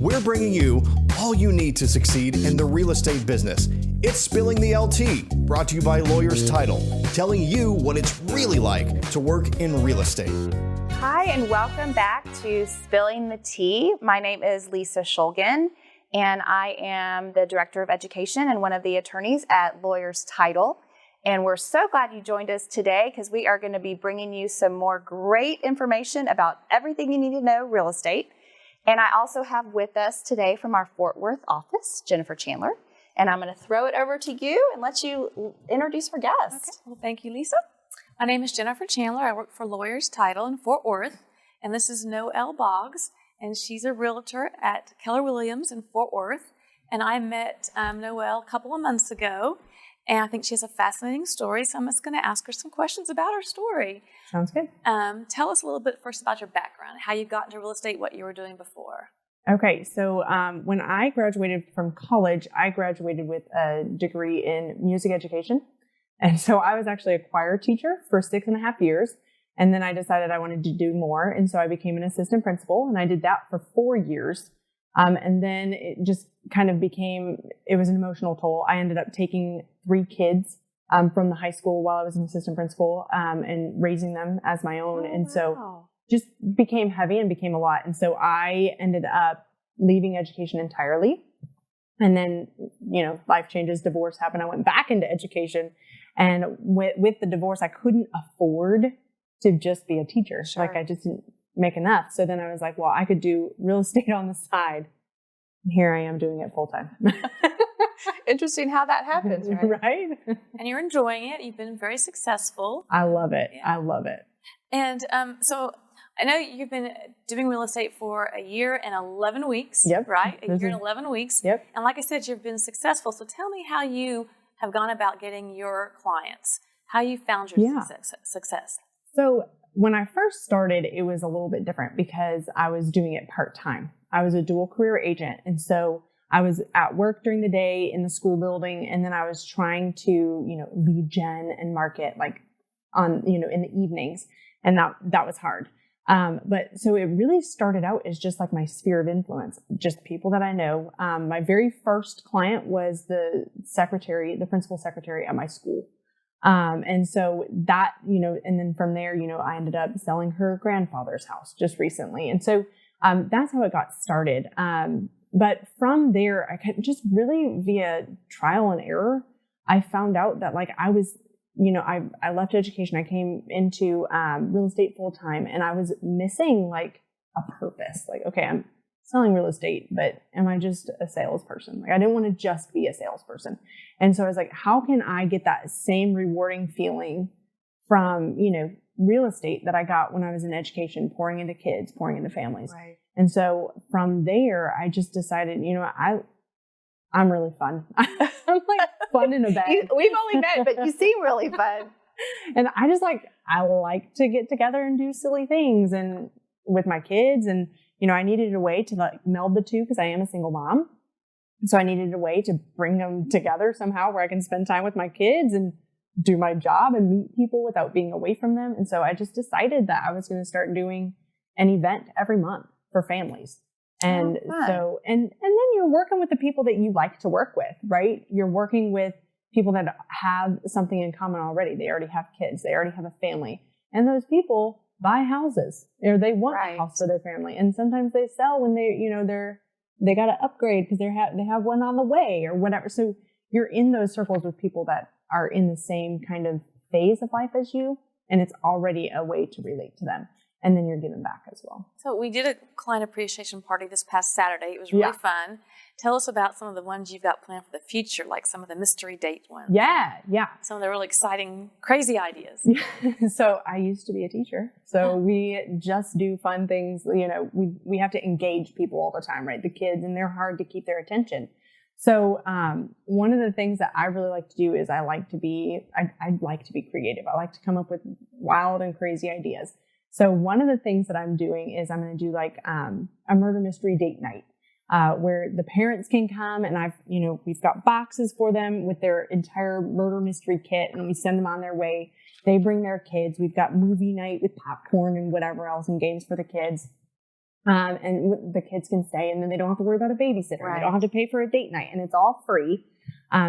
we're bringing you all you need to succeed in the real estate business. It's Spilling the LT, brought to you by Lawyers Title, telling you what it's really like to work in real estate. Hi, and welcome back to Spilling the Tea. My name is Lisa Schulgen, and I am the Director of Education and one of the attorneys at Lawyers Title. And we're so glad you joined us today because we are going to be bringing you some more great information about everything you need to know real estate. And I also have with us today from our Fort Worth office, Jennifer Chandler. And I'm going to throw it over to you and let you introduce our guest. Okay. Well, thank you, Lisa. My name is Jennifer Chandler. I work for Lawyers Title in Fort Worth. And this is Noel Boggs. And she's a realtor at Keller Williams in Fort Worth. And I met Noel a couple of months ago. And I think she has a fascinating story, so I'm just going to ask her some questions about her story. Sounds good. Tell us a little bit first about your background, how you got into real estate, what you were doing before. Okay, so when I graduated from college, I graduated with a degree in music education. And so I was actually a choir teacher for 6.5 years. And then I decided I wanted to do more. And so I became an assistant principal, and I did that for 4 years. And then it just kind of it was an emotional toll. I ended up taking 3 kids from the high school while I was an assistant principal and raising them as my own. And so just became heavy and became a lot. And so I ended up leaving education entirely. And then, life changes, divorce happened. I went back into education. And with the divorce, I couldn't afford to just be a teacher. Sure. Like I just didn't make enough. So then I was like, well, I could do real estate on the side. And here I am doing it full time. Interesting how that happens, right? Right? And you're enjoying it. You've been very successful. I love it. Yeah. I love it. And so I know you've been doing real estate for a year and 11 weeks, Yep. right? A year and 11 weeks. Yep. And like I said, you've been successful. So tell me how you have gone about getting your clients, how you found your success. So when I first started, it was a little bit different because I was doing it part-time. I was a dual career agent. And so I was at work during the day in the school building. And then I was trying to, lead gen and market in the evenings. And that was hard. But so it really started out as just like my sphere of influence, just people that I know. My very first client was the principal secretary at my school. And so that, and then from there, I ended up selling her grandfather's house just recently. And so, that's how it got started. But from there, I could just really via trial and error, I found out that I was, I left education. I came into, real estate full time, and I was missing a purpose. Okay, I'm selling real estate, but am I just a salesperson? I didn't want to just be a salesperson. And so I was like, how can I get that same rewarding feeling from, real estate that I got when I was in education, pouring into kids, pouring into families. Right. And so from there, I just decided, I'm really fun. I'm fun in a bed. We've only met, but you seem really fun. And I just I like to get together and do silly things and with my kids. And, I needed a way to meld the two because I am a single mom. So I needed a way to bring them together somehow where I can spend time with my kids and do my job and meet people without being away from them. And so I just decided that I was going to start doing an event every month for families. And so, and then you're working with the people that you like to work with, right? You're working with people that have something in common already. They already have kids. They already have a family. And those people buy houses or they want a house for their family. And sometimes they sell when they got to upgrade because they have one on the way or whatever. So you're in those circles with people that are in the same kind of phase of life as you, and it's already a way to relate to them. And then you're giving back as well. So we did a client appreciation party this past Saturday. It was really fun. Tell us about some of the ones you've got planned for the future, like some of the mystery date ones. Yeah. Some of the really exciting, crazy ideas. So I used to be a teacher. So we just do fun things. We have to engage people all the time, right? The kids, and they're hard to keep their attention. So one of the things that I really like to do is I like to be creative. I like to come up with wild and crazy ideas. So one of the things that I'm doing is I'm going to do a murder mystery date night where the parents can come, and we've got boxes for them with their entire murder mystery kit, and we send them on their way. They bring their kids. We've got movie night with popcorn and whatever else and games for the kids. And the kids can stay, and then they don't have to worry about a babysitter. Right. They don't have to pay for a date night, and it's all free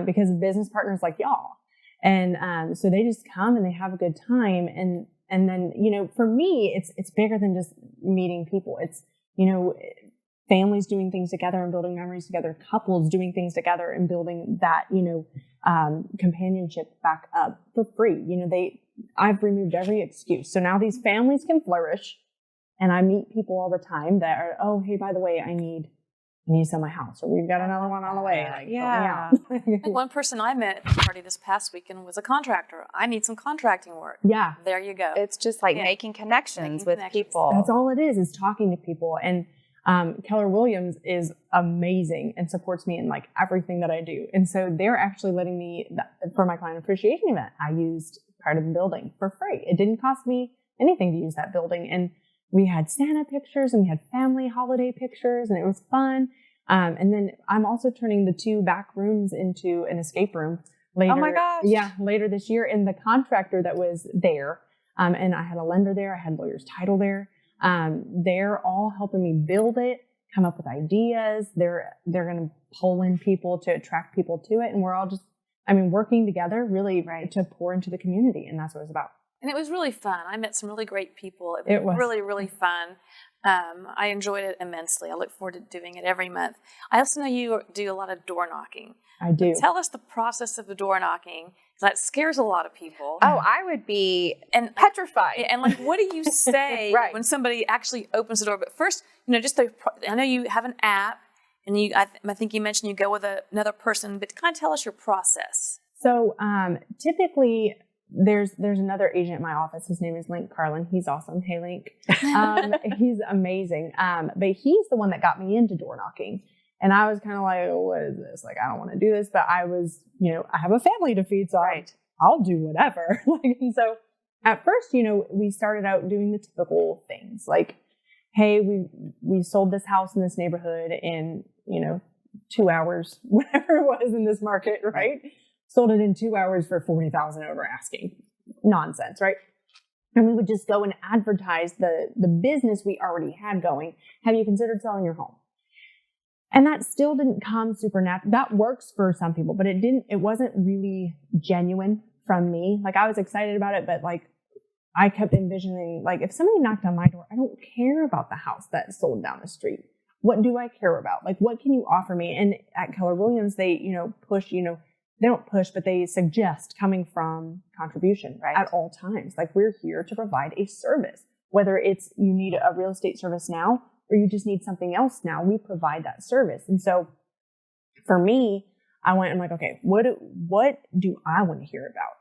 because of business partners like y'all. And so they just come and they have a good time. And then, for me, it's bigger than just meeting people. It's, families doing things together and building memories together, couples doing things together and building that, companionship back up for free. I've removed every excuse. So now these families can flourish. And I meet people all the time that are, oh, hey, by the way, I need some of my house, or we've got another one on the way. Like, yeah. Like one person I met at the party this past weekend was a contractor. I need some contracting work. Yeah. There you go. It's just like making connections with people. That's all it is talking to people. And Keller Williams is amazing and supports me in like everything that I do. And so they're actually letting me, for my client appreciation event, I used part of the building for free. It didn't cost me anything to use that building. And we had Santa pictures and we had family holiday pictures, and it was fun. And then I'm also turning the 2 back rooms into an escape room later. Oh my gosh. Yeah, later this year. And the contractor that was there, and I had a lender there, I had lawyer's title there. They're all helping me build it, come up with ideas. They're going to pull in people to attract people to it. And we're all just, working together really to pour into the community. And that's what it's about. And it was really fun. I met some really great people. It was really, really fun. I enjoyed it immensely. I look forward to doing it every month. I also know you do a lot of door knocking. I do. So tell us the process of the door knocking. That scares a lot of people. Oh, I would be petrified. And like, what do you say when somebody actually opens the door? But first, I know you have an app, and I think you mentioned you go with another person, but kind of tell us your process. So typically, there's another agent in my office. His name is Link Carlin. He's awesome. Hey, Link. He's amazing. But he's the one that got me into door knocking. And I was kind of like, oh, what is this? Like, I don't want to do this. But I was, I have a family to feed, so I'll do whatever. And so at first, we started out doing the typical things like, hey, we sold this house in this neighborhood in, 2 hours, whatever it was in this market, right? Sold it in 2 hours for $40,000 over asking. Nonsense, right? And we would just go and advertise the business we already had going. Have you considered selling your home? And that still didn't come super natural. That works for some people, but it wasn't really genuine from me. Like, I was excited about it, but like, I kept envisioning, like, if somebody knocked on my door, I don't care about the house that sold down the street. What do I care about? Like, what can you offer me? And at Keller Williams, they, push, they don't push, but they suggest coming from contribution at all times. Like, we're here to provide a service, whether it's you need a real estate service now or you just need something else now, we provide that service. And so for me, I went and like, okay, what do I want to hear about?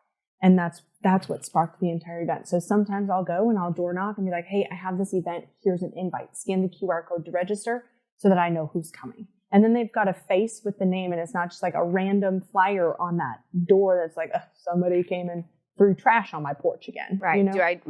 And that's what sparked the entire event. So sometimes I'll go and I'll door knock and be like, hey, I have this event. Here's an invite. Scan the QR code to register so that I know who's coming. And then they've got a face with the name, and it's not just like a random flyer on that door that's like, somebody came and threw trash on my porch again. Right.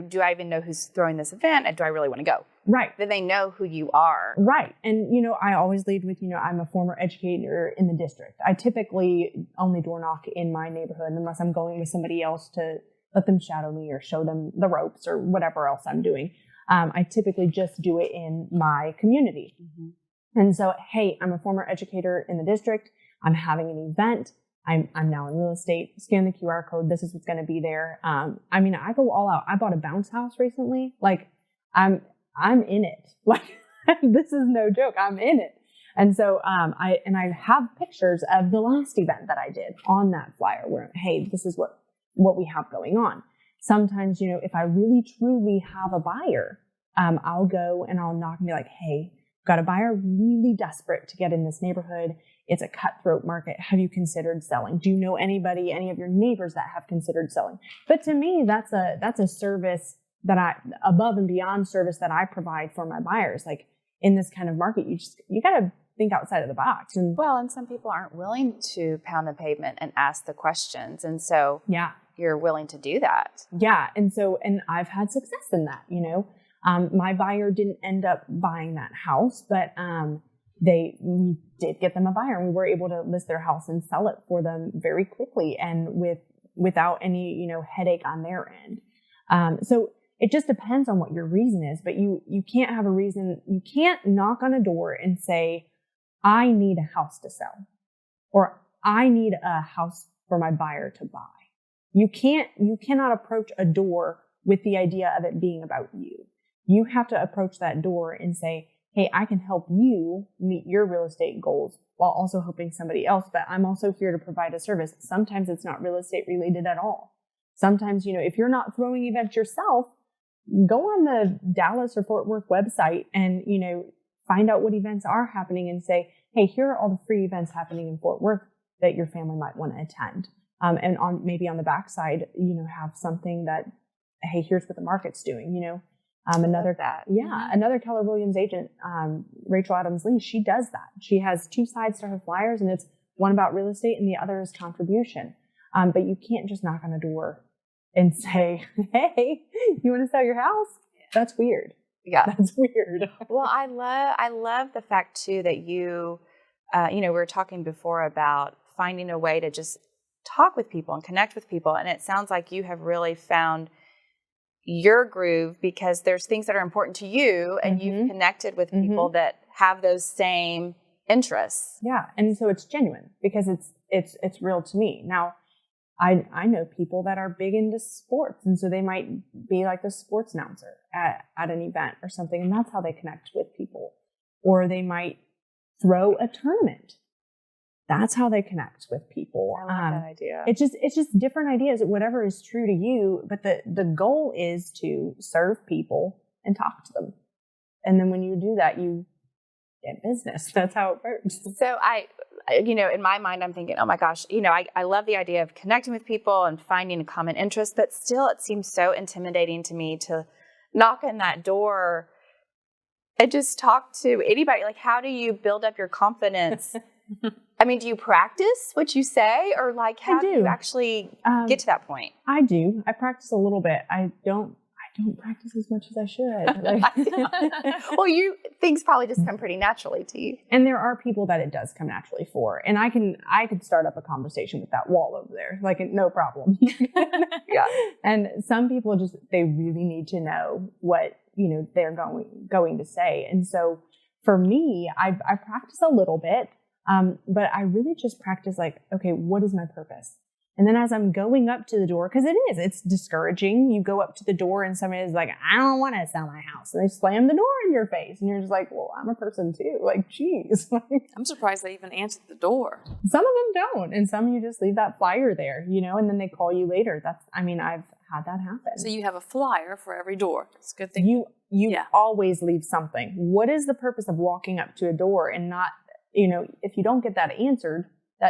Do I even know who's throwing this event, and do I really want to go? Right. Then they know who you are. Right. And, I always lead with, I'm a former educator in the district. I typically only door knock in my neighborhood unless I'm going with somebody else to let them shadow me or show them the ropes or whatever else I'm doing. I typically just do it in my community. Mm-hmm. And so, hey, I'm a former educator in the district. I'm having an event. I'm now in real estate. Scan the QR code. This is what's going to be there. I go all out. I bought a bounce house recently. Like, I'm in it. Like, this is no joke. I'm in it. And so, I have pictures of the last event that I did on that flyer where, hey, this is what we have going on. Sometimes, if I really truly have a buyer, I'll go and I'll knock and be like, hey, got a buyer really desperate to get in this neighborhood. It's a cutthroat market. Have you considered selling? Do you know any of your neighbors that have considered selling? But to me, that's a service that above and beyond service that I provide for my buyers. Like, in this kind of market, you got to think outside of the box. And some people aren't willing to pound the pavement and ask the questions. And so you're willing to do that. Yeah. And I've had success in that, my buyer didn't end up buying that house, but we did get them a buyer, and we were able to list their house and sell it for them very quickly and without any, headache on their end. So it just depends on what your reason is, but you can't have a reason. You can't knock on a door and say, I need a house to sell, or I need a house for my buyer to buy. You cannot approach a door with the idea of it being about you. You have to approach that door and say, hey, I can help you meet your real estate goals while also helping somebody else, but I'm also here to provide a service. Sometimes it's not real estate related at all. Sometimes, if you're not throwing events yourself, go on the Dallas or Fort Worth website and, find out what events are happening and say, hey, here are all the free events happening in Fort Worth that your family might want to attend. And maybe on the backside, have something that, hey, here's what the market's doing, Another Keller Williams agent, Rachel Adams-Lee, she does that. She has 2 sides to her flyers, and it's one about real estate and the other is contribution. But you can't just knock on a door and say, hey, you want to sell your house? That's weird. Yeah. That's weird. Well, I love the fact too that you, we were talking before about finding a way to just talk with people and connect with people. And it sounds like you have really found your groove because there's things that are important to you and you've connected with people that have those same interests. Yeah. And so it's genuine because it's real to me. Now, I know people that are big into sports, and so they might be like the sports announcer at an event or something, and that's how they connect with people. Or they might throw a tournament. That's how they connect with people. I love that idea. It's just different ideas, whatever is true to you. But the goal is to serve people and talk to them. And then when you do that, you get business. That's how it works. So in my mind, I'm thinking, oh my gosh, I love the idea of connecting with people and finding a common interest, but still it seems so intimidating to me to knock on that door and just talk to anybody. Like, how do you build up your confidence? I mean, do you practice what you say, or like how do you actually get to that point? I do. I practice a little bit. I don't practice as much as I should. Well, things probably just come pretty naturally to you. And there are people that it does come naturally for. And I could start up a conversation with that wall over there, like no problem. Yeah. And some people they really need to know what, they're going to say. And so for me, I practice a little bit. But I really just practice like, okay, what is my purpose? And then as I'm going up to the door, because it's discouraging. You go up to the door and somebody is like, I don't want to sell my house. And they slam the door in your face. And you're just like, well, I'm a person too. Like, geez. I'm surprised they even answered the door. Some of them don't. And some you just leave that flyer there, and then they call you later. I've had that happen. So you have a flyer for every door. It's a good thing. You always leave something. What is the purpose of walking up to a door and not, if you don't get that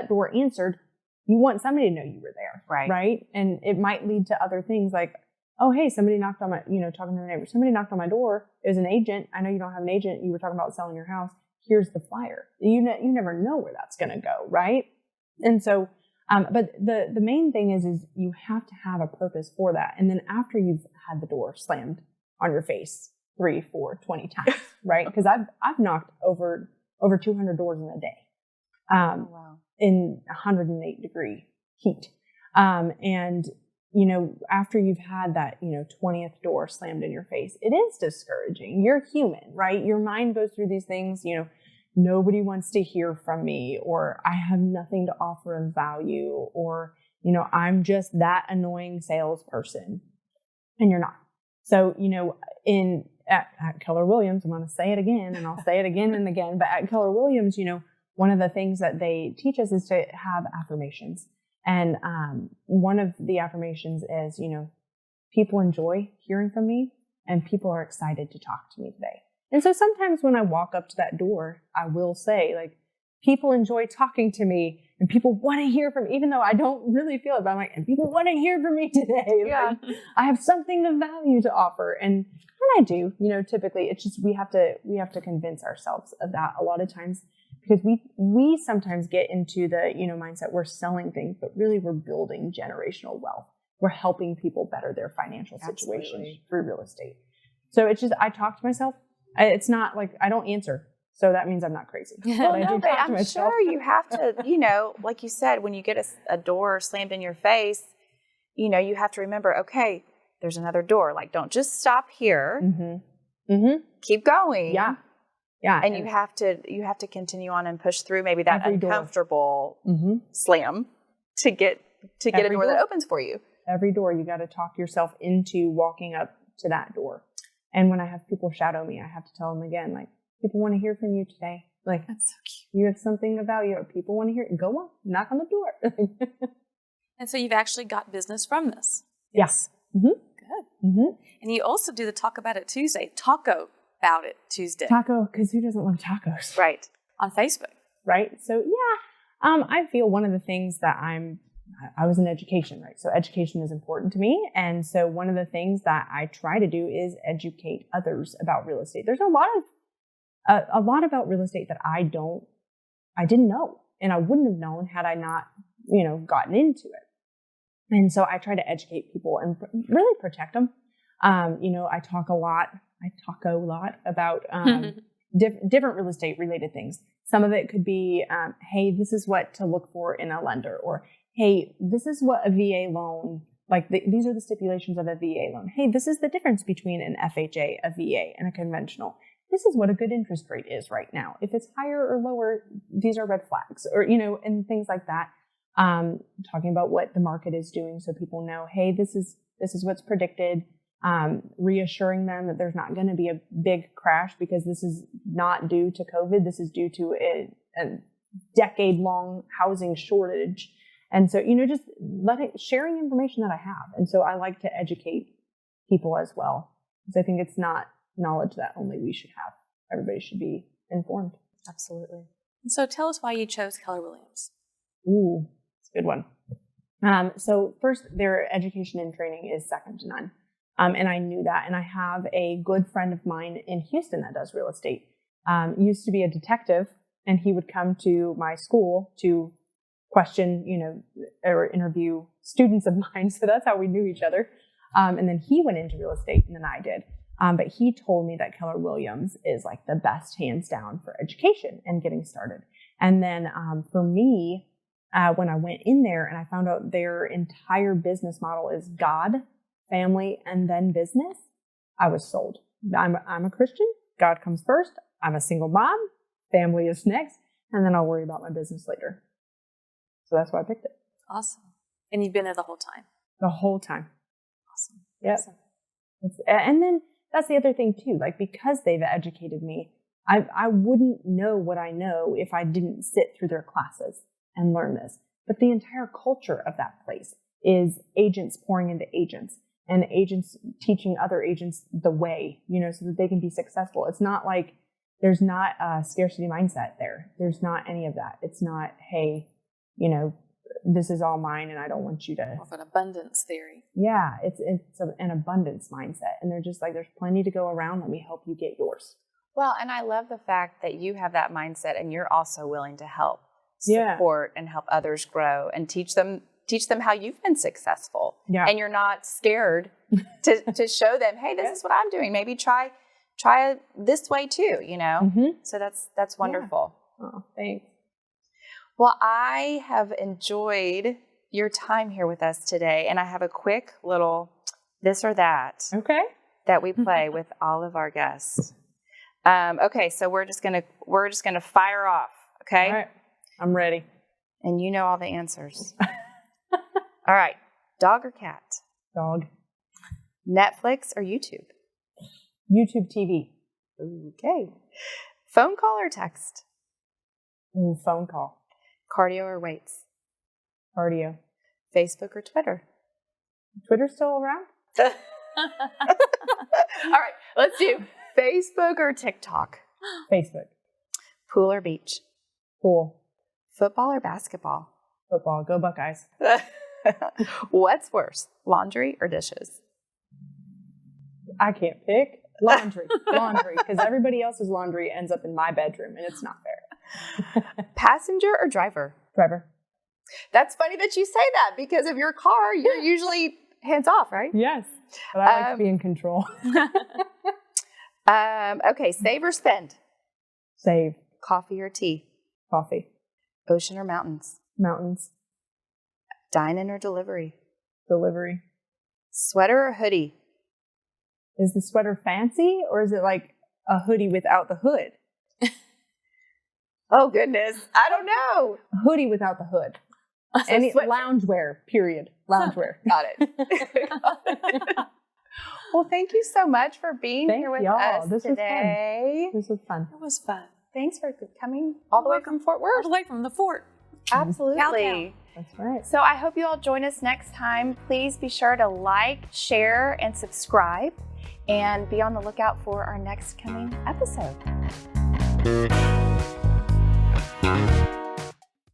door answered, you want somebody to know you were there. Right. And it might lead to other things like, oh, hey, somebody knocked on my, talking to the neighbor, somebody knocked on my door. It was an agent. I know you don't have an agent. You were talking about selling your house. Here's the flyer. You never know where that's going to go. Right. And so, but the main thing is you have to have a purpose for that. And then after you've had the door slammed on your face 3, 4, 20 times, right? Because I've knocked over 200 doors in a day. Wow. In 108 degree heat. And, after you've had that, 20th door slammed in your face, it is discouraging. You're human, right? Your mind goes through these things, nobody wants to hear from me, or I have nothing to offer of value, or, I'm just that annoying salesperson. And you're not. So, at Keller Williams, I'm going to say it again, and I'll say it again and again, but at Keller Williams, one of the things that they teach us is to have affirmations. And one of the affirmations is, people enjoy hearing from me and people are excited to talk to me today. And so sometimes when I walk up to that door, I will say, like, people enjoy talking to me and people want to hear from me, even though I don't really feel it, but I'm like, and people want to hear from me today. Yeah. Like, I have something of value to offer. And I do, typically it's just, we have to convince ourselves of that a lot of times, because we sometimes get into the, mindset we're selling things, but really we're building generational wealth. We're helping people better their financial situation through real estate. So it's just, I talk to myself. It's not like I don't answer. So that means I'm not crazy. Well, no, but I'm sure you have to, like you said, when you get a door slammed in your face, you have to remember, okay, there's another door. Like, don't just stop here. Mm-hmm. Mm-hmm. Keep going. Yeah. Yeah. And you have to continue on and push through maybe that uncomfortable slam to get a door that opens for you. Every door, you got to talk yourself into walking up to that door. And when I have people shadow me, I have to tell them again, like, people want to hear from you today. Like, That's so cute. you have something of value. People want to hear it. Go on, knock on the door. And so you've actually got business from this. Yes. Mm-hmm. Good. Mm-hmm. And you also do the Talk About It Tuesday, Taco About It Tuesday. Taco, because who doesn't love tacos? Right. On Facebook. Right. So, yeah, I feel one of the things that I was in education, right? So education is important to me. And so one of the things that I try to do is educate others about real estate. There's a lot about real estate that I didn't know. And I wouldn't have known had I not, gotten into it. And so I try to educate people and really protect them. I talk a lot about different real estate related things. Some of it could be, hey, this is what to look for in a lender, or hey, this is what a VA loan, these are the stipulations of a VA loan. Hey, this is the difference between an FHA, a VA, and a conventional. This is what a good interest rate is right now. If it's higher or lower, these are red flags, or, and things like that. Talking about what the market is doing so people know, hey, this is what's predicted. Reassuring them that there's not going to be a big crash because this is not due to COVID. This is due to a decade-long housing shortage. And so, just sharing information that I have. And so I like to educate people as well, because I think it's not knowledge that only we should have. Everybody should be informed. Absolutely. So tell us why you chose Keller Williams. Ooh, it's a good one. So first, their education and training is second to none. And I knew that. And I have a good friend of mine in Houston that does real estate. Used to be a detective, and he would come to my school to question, or interview students of mine. So that's how we knew each other. And then he went into real estate, and then I did. But he told me that Keller Williams is like the best, hands down, for education and getting started. And then for me, when I went in there and I found out their entire business model is God, family, and then business, I was sold. I'm a Christian. God comes first. I'm a single mom. Family is next. And then I'll worry about my business later. So that's why I picked it. Awesome. And you've been there the whole time? The whole time. Awesome. Yep. Awesome. And then that's the other thing too. Because they've educated me, I wouldn't know what I know if I didn't sit through their classes and learn this. But the entire culture of that place is agents pouring into agents, and agents teaching other agents the way, so that they can be successful. It's not like there's not a scarcity mindset there. There's not any of that. It's not, hey, this is all mine and I don't want you to. Of an abundance theory. Yeah, it's an abundance mindset. And they're just like, there's plenty to go around. Let me help you get yours. Well, and I love the fact that you have that mindset and you're also willing to help support and help others grow and teach them how you've been successful. Yeah. And you're not scared to show them, hey, this is what I'm doing. Maybe try it this way too, Mm-hmm. So that's wonderful. Yeah. Oh, thanks. Well, I have enjoyed your time here with us today, and I have a quick little this or that that we play with all of our guests. Okay, so we're just gonna fire off. Okay, all right, I'm ready, and you know all the answers. All right, dog or cat? Dog. Netflix or YouTube? YouTube TV. Okay. Phone call or text? Ooh, phone call. Cardio or weights? Cardio. Facebook or Twitter? Twitter's still around? All right, let's do Facebook or TikTok? Facebook. Pool or beach? Pool. Football or basketball? Football. Go Buckeyes. What's worse, laundry or dishes? I can't pick. Laundry. Because everybody else's laundry ends up in my bedroom, and it's not fair. Passenger or driver? Driver. That's funny that you say that, because of your car, you're usually hands off, right? Yes, but I like to be in control. Okay, save or spend? Save. Coffee or tea? Coffee. Ocean or mountains? Mountains. Dine-in or delivery? Delivery. Sweater or hoodie? Is the sweater fancy or is it like a hoodie without the hood? Oh, goodness. I don't know. A hoodie without the hood. And it's loungewear, period. Loungewear. Got it. Well, thank you so much for being here with us today. This was fun. It was fun. Thanks for coming all the way from Fort Worth. All the way from the fort. Absolutely. Downtown. That's right. So I hope you all join us next time. Please be sure to like, share, and subscribe, and be on the lookout for our next coming episode.